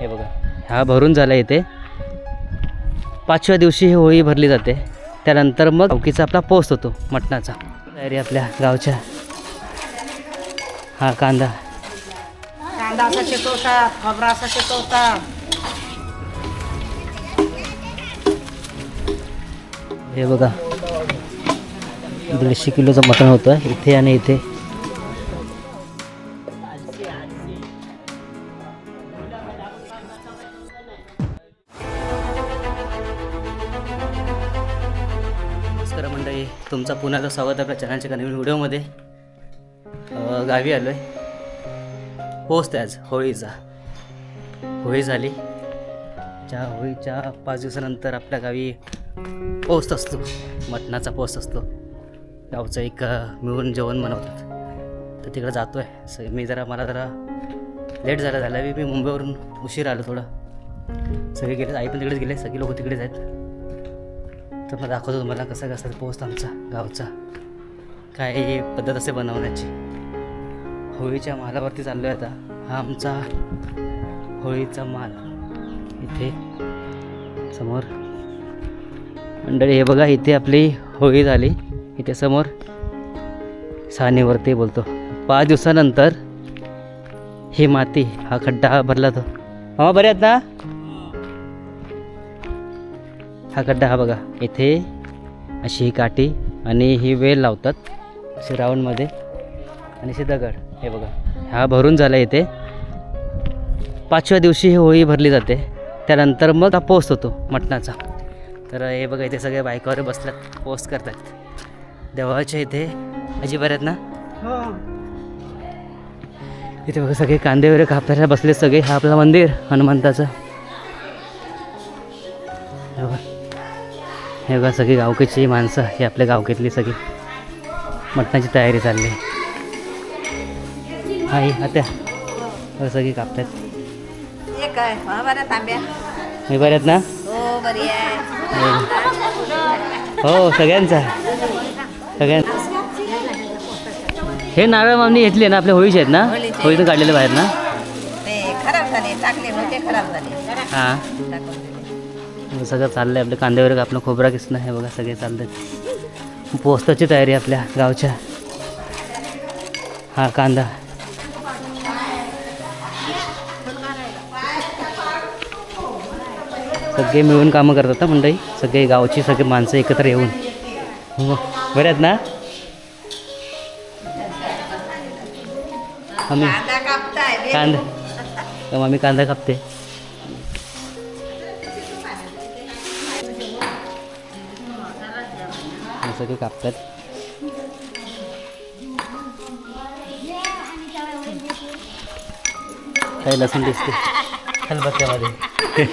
हे बघा, हा भरून झाला इथे. 5व्या दिवशी ही होळी भरली जाते. त्यानंतर मग गावकीचा आपला पोस्ट होतो मटणाचा. तयारी आपल्या गावच्या. हा कांदा असा शिकवतात, खोबरा असा शिकवतात. हे बघा, 150 किलोचं मटण होतं इथे आणि इथे. नमस्कार मंडळी, तुमचं पुन्हा एकदा स्वागत आहे आपल्या चॅनलच्या नवीन व्हिडिओमध्ये. गावी आलो आहे. पोस्ट आहे आज होळीचा. होळी झाली. होळीच्या 5 दिवसानंतर आपल्या गावी पोस्ट असतो, मटणाचा पोस्ट असतो. गावचं एक मिळून जेवण बनवतात. तर तिकडं जातो आहे. मला जरा लेट झाला मी मुंबईवरून उशीर आलो थोडं. सगळे गेले, आई पण तिकडेच गेले, सगळे लोक तिकडेच आहेत. तर मला दाखवतो तुम्हाला कसा पोस्ट आमचा गावचा, काय पद्धत असते बनवण्याची. होळीच्या मालावरती चाललो आहे आता. हा आमचा होळीचा माल इथे समोर. मंडळी हे बघा, इथे आपली होळी झाली. इथे समोर सानीवरती बोलतो 5 दिवसानंतर ही माती, हा खड्डा भरला. तो हा बरे आहेत ना. हा खड्डा, हा बघा, इथे अशी ही काठी आणि ही वेल लावतात अशी राऊंडमध्ये आणि अशी दगड. हे बघा, हा भरून झाला इथे. 5व्या दिवशी ही होळी भरली जाते. त्यानंतर मग हा पोस्ट होतो मटणाचा. तर हे बघा, इथे सगळे बायकावर बसल्यात, पोस्ट करतात. देवाच्या इथे अजी बरे आहेत ना. इथे बघा, सगळे कांदे वगैरे कापायला बसले सगळे. हा आपलं मंदिर हनुमंताचं. हे बघा, सगळी गावकीची माणसं, ही आपल्या गावकीतली सगळी मटणाची तयारी चालली. आई आत्या सगळी कापतात. मी बरे आहेत ना. हो, सगळ्यांचा. हे नारळ मामणी घेतली ना, आपल्या होळीचे आहेत ना. होळीतून काढलेले बाहेर ना. हां, सगळं चाललंय आपलं. कांदे वगैरे आपलं, खोबरा किसणं, हे बघा सगळे चाललंय. पोस्टाची तयारी आपल्या गावच्या. हा कांदा. सगळे मिळून कामं करतात ना मंडळी. सगळे गावची सगळे माणसं एकत्र येऊन. बरे आहेत ना. आम्ही कांदा कापते. सगळे कापतात. काही लसूण दिसते खलबत्त्यामध्ये.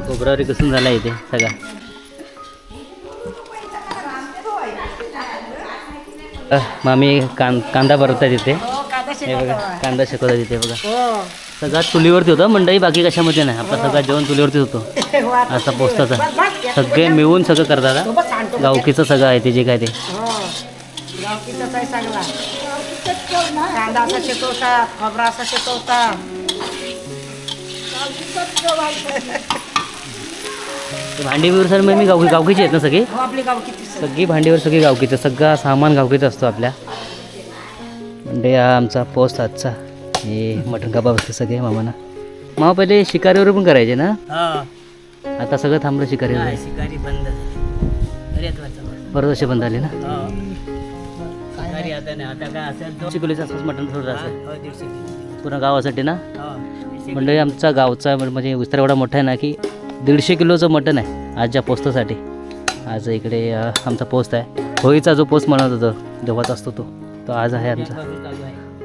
खोबरावरी कसून झाला इथे सगळा. मामी कांदा भरतात इथे. हे बघा, कांदा शिकवतात इथे. बघा, सगळा चुलीवरती होतं मंडळी, बाकी कशामध्ये नाही. आपला सगळा जेवण चुलीवरतीच होतो. असा पोस्टाचा सगळे मिळून सगळं करतात. गावकीचं सगळं आहे ते जे काय ते. कांदा असा शिकवतात, खोबरा असा शिकवतात. भांडीवर सर मी गावकीची आहेत ना सगळी. सगळी भांडीवर सगळी गावकीचं, सगळं सामान गावकीचं असतो आपल्या. म्हणजे हा आमचा पोस्ट आजचा. हे मटण कबाब असते सगळे मामाना. मामा पहिले शिकारीवर पण करायचे ना. आता सगळं थांबलं शिकारीवर. शिकारी बंद, बरोबर असे बंद झाले ना. आता काय असेल 200 किलोच्या आसपास मटण थोडं असेल पूर्ण गावासाठी ना. मंडळी आमचा गावचा म्हणजे विस्तार एवढा मोठा आहे ना की 150 किलोचं मटण आहे आजच्या पोस्टासाठी. आज इकडे आमचा पोस्ट आहे. होळीचा जो पोस्ट म्हणत होतो देवाचा असतो तो आज आहे आमचा.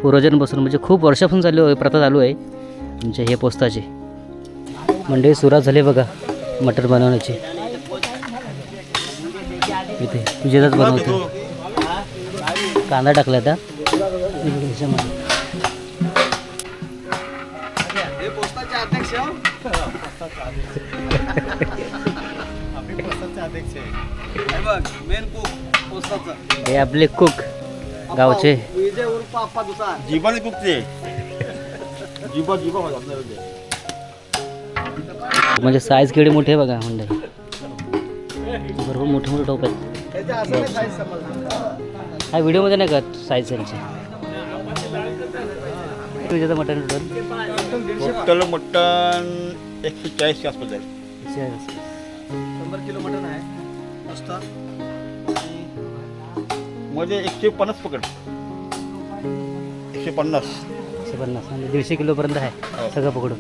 पूर्वजांपासून म्हणजे खूप वर्षापासून प्रथा चालू आहे आमच्या हे पोस्टाची. मंडळी सुरुवात झाली बघा मटण बनवण्याची. इथे तुझ्याच बनवतो. कांदा टाकला आता. हे आपले कुक गावचे. म्हणजे साईज केवढी मोठी आहे बघा मंडळी. भरपूर मोठे मोठे टोप आहेत. हा व्हिडिओमध्ये नाही का साईज त्यांची. तुझ्याचं मटण टोटल मटन 140 च्या आसपास जाईल. 100 किलो मटण आहे मस्त. मध्ये 150 पकड. 150 150 म्हणजे 150 किलोपर्यंत आहे सगळं पकडून.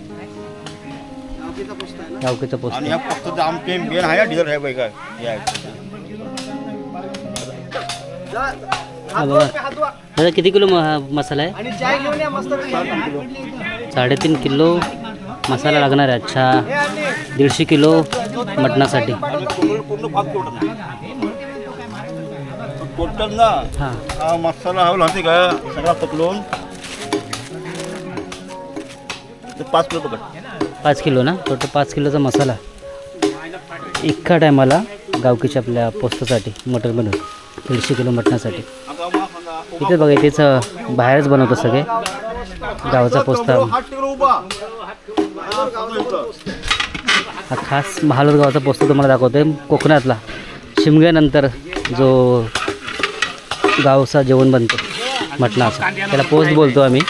गावकीचा पोस्ट. आणि हा फक्त आमचे मेन आहे ना डिझेल आहे बाई काय हा बघा दादा किती किलो मसाला आहे? आणि चाय घेऊन या मस्त. 3.5 किलो मसाला लागणार आहे. अच्छा 150 किलो मटणासाठी. पूर्ण भात टोटल ना. हां हा मसाला हा लागते का सगळा पकडून 5 किलो पकड. 5 किलो ना. टोटल 5 किलोचा मसाला एका टायमाला गावकीच्या आपल्या पोस्तासाठी मटण बनवून 150 किलो मटणासाठी. इथे बघा इथेच बाहेरच बनवतो सगळे गावचा पोस्ता. हा खास महालोर गावाचा पोस्ता तुम्हाला दाखवतोय कोकणातला. शिमग्यानंतर जो गावचा जेवण बनतो मटणाचा त्याला पोस्ट बोलतो आम्ही.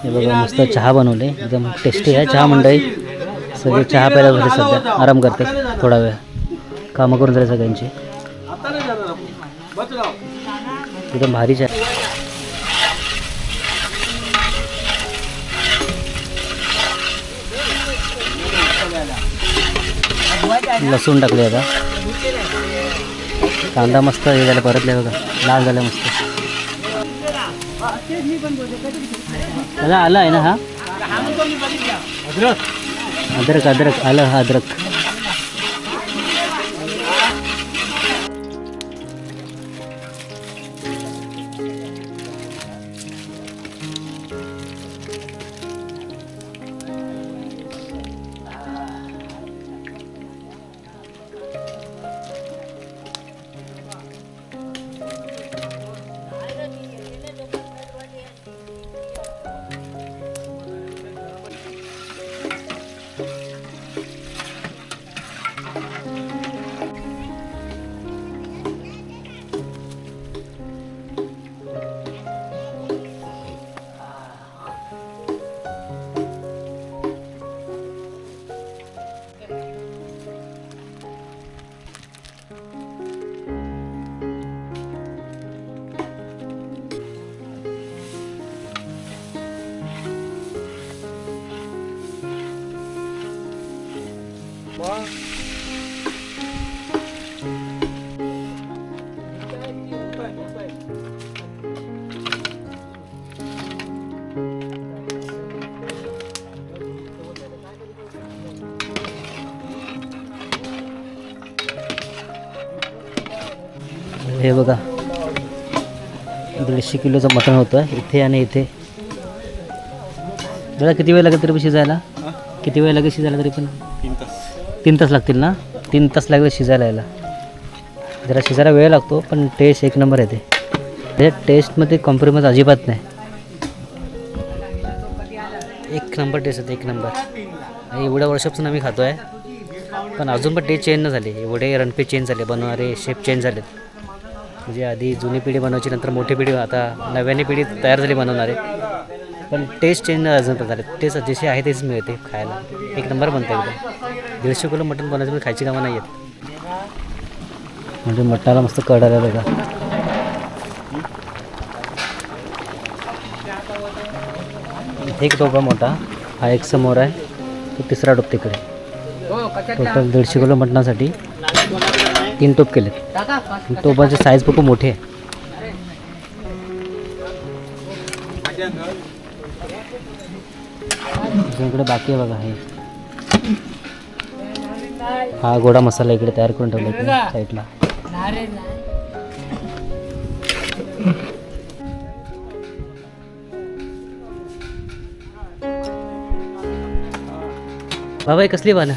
हे बघा मस्त चहा बनवले एकदम टेस्टी आहे चहा मंडळी. सगळे चहा प्यायला झाले सध्या आराम करतात थोडा वेळ. कामं करून झाले सगळ्यांची. एकदम भारी चहा. लसूण टाकले आता. कांदा मस्त हे झाला परतले बघा लाल झाला मस्त. दादा आलं आहे ना हा अद्रक अद्रक आलं हा अद्रक. हे बघा 150 किलोचं मटण होतं इथे आणि इथे. दादा किती वेळ लागेल तरी पण शिजायला? किती वेळ लागेल शिजायला तरी पण? 3 तास लागतील ना. 3 तास लागले शिजायला यायला. जरा शिजायला वेळ लागतो पण टेस्ट एक नंबर येते. म्हणजे टेस्टमध्ये कॉम्प्रोमाइज अजिबात नाही. एक नंबर टेस्ट येते एक नंबर. एवढ्या वर्षापासून आम्ही खातो आहे पण अजून पण टेस्ट चेंज न झाले. एवढे रणपे चेंज झाले बनवणारे शेफ चेंज झालेत. म्हणजे आधी जुनी पिढी बनवायची नंतर मोठी पिढी आता नव्याने पिढी तयार झाली बनवणारे पण टेस्ट चेंज अजून पण झाले. टेस्ट जसे आहे तेच मिळते खायला. एक नंबर बनतं एकदम. 150 किलो मटण बनवायचं पण खायची कामं नाही आहेत. म्हणजे मटणाला मस्त कडायला बघा. एक टोपा मोठा हा एक समोर आहे तो तिसरा टोप तिकडे. टोटल 150 किलो मटणासाठी 3 टोप केलेत. टोपाची साईज खूप मोठी आहे. इकडे बाकी आहे बघा. हे हा गोडा मसाला इकडे तयार करून ठेवला इकडे साईडला. बाबा हे कसली बाना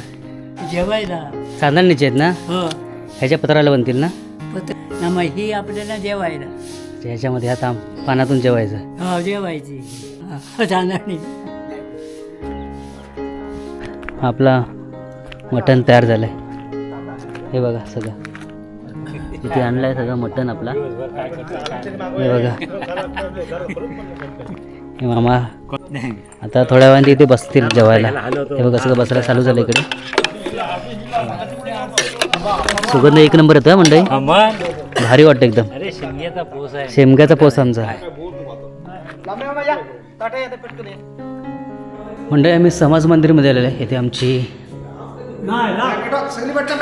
जेवायला साधारणीचे आहेत ना. हो ह्याच्या पत्राला बनतील ना. ही आपल्याला जेवायला ह्याच्यामध्ये आता पानातून जेवायचं. जेवायची जाणार आपला मटण तयार झालं आहे. हे बघा सगळं इथे आणलं आहे सगळं मटण आपला. हे बघा हे मामा आता थोड्या वेळाने इथे बसतील जेवायला. हे बघा सगळं बसायला चालू झालं इकडे. सुगंध एक नंबर येतो मंडळी, भारी वाटतं एकदम. शेमग्याचा पोस आमचा. मंडळी आम्ही समाज मंदिरमध्ये आलेलो आहे. इथे आमची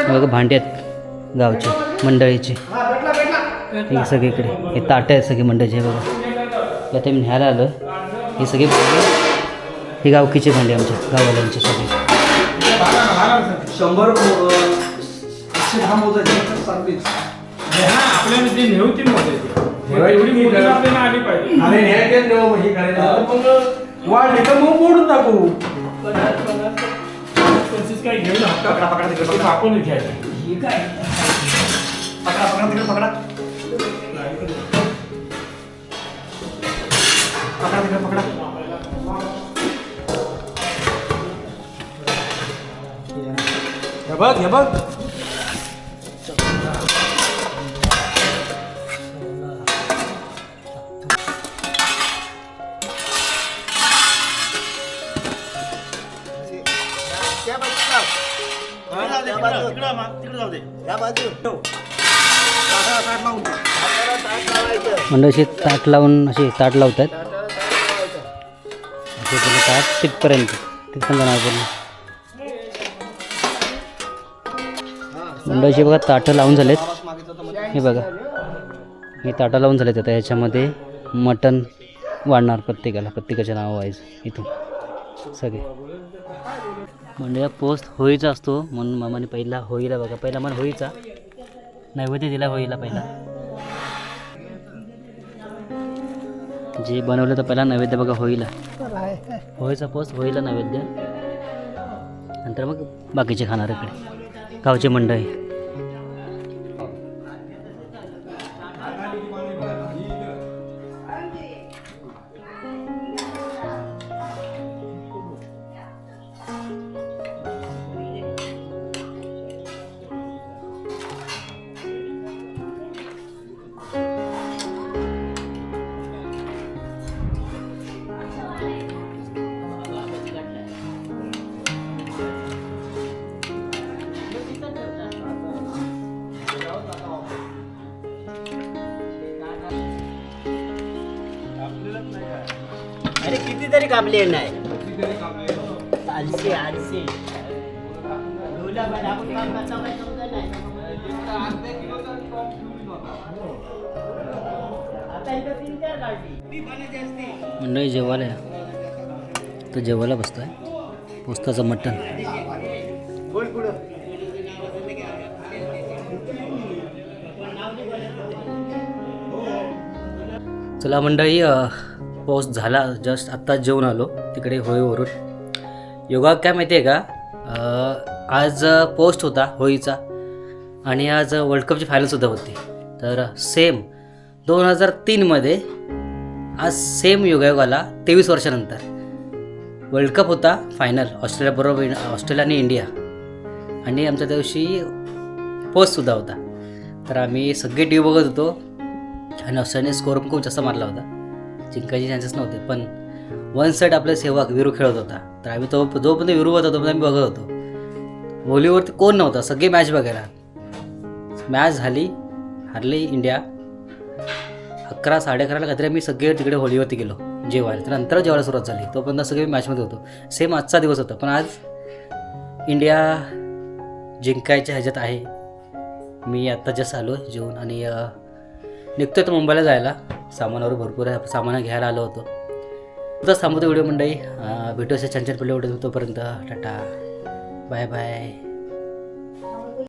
बघा भांडी आहेत गावची मंडळीची. हे सगळीकडे हे ताटं आहेत सगळी मंडळीची. हे बघा आता मी न्यायला आलो. ही सगळी भांडी ही गावकीची भांडी आमच्या गाववाल्यांची सगळी. 100 110 मोजायची सर्विस आपल्याला जे नेवती मोजायची एवढी मोठी आपल्याला आली पाहिजे. अरे हे नेऊ हे करायचं मग वाढली तर मग मोडून टाकू. 25 काही घेऊन पकडा तिकडे आपण घ्यायचं. पकडा तिकडे पकडा हे बघ मंडळी अशी ताट लावून अशी ताट लावतात. असे पूर्ण ताट तिथपर्यंत तिथपर्यंत जाणार पूर्ण. मंडळीची बघा ताटं लावून झालेत. हे बघा ही ताटं लावून झालेत. आता याच्यामध्ये मटण वाढणार प्रत्येकाच्या नाव वाईज इथून सगळे. म्हणजे पोस्ट होळीचा असतो म्हणून मामाने पहिला होळीला बघा पहिला मन होळीचा नैवेद्य दिला होळीला पहिला. जे बनवलं तर पहिला नैवेद्य बघा होळीला. होळीचा पोस्ट होळीला नैवेद्य, नंतर मग बाकीचे खाणार इकडे गावची मंडळी. अरे कितीतरी कापले नाही आलसे आलसे मंडळी जेवायला या. तर जेवायला बसतोय पोस्ताचं मटण. चला मंडळी पोस्ट झाला. जस्ट आत्ताच जेवून आलो तिकडे होळीवरून. योगा काय माहिती आहे का, आज पोस्ट होता होळीचा आणि आज वर्ल्ड कपची फायनलसुद्धा होती. तर सेम 2003मध्ये आज सेम योगायोगाला 23 वर्षानंतर वर्ल्ड कप होता फायनल ऑस्ट्रेलियाबरोबर, ऑस्ट्रेलिया आणि इंडिया. आणि आमच्या दिवशी पोस्टसुद्धा होता. तर आम्ही सगळे टी व्ही बघत होतो आणि ऑस्ट्रेलियाने स्कोर खूप जास्त मारला होता. जिंकायचे चान्सेस नव्हते, पण वन साईड आपला सेहवाग विरू खेळत होता. तर आम्ही जोपर्यंत विरू होता तोपर्यंत आम्ही बघत होतो. होलीवरती कोण नव्हता, सगळे मॅच बघायला. मॅच झाली, हारली इंडिया. 11 साडे 11ला काहीतरी आम्ही सगळे तिकडे होलीवरती गेलो जेवायला. तर नंतर जेवायला सुरुवात झाली. तोपर्यंत सगळे मॅचमध्ये होतो. सेम आजचा दिवस होता, पण आज इंडिया जिंकायच्या ह्याच्यात आहे. मी आत्ता जस्ट आलो जेवून आणि निघतोय तर मुंबईला जायला. सामानावर भरपूर आहे, सामान घ्यायला आलो होतो. तसंच थांबवतो व्हिडिओ मंडळी. भेटू असे छान छान व्हिडिओ. तोपर्यंत टाटा बाय बाय.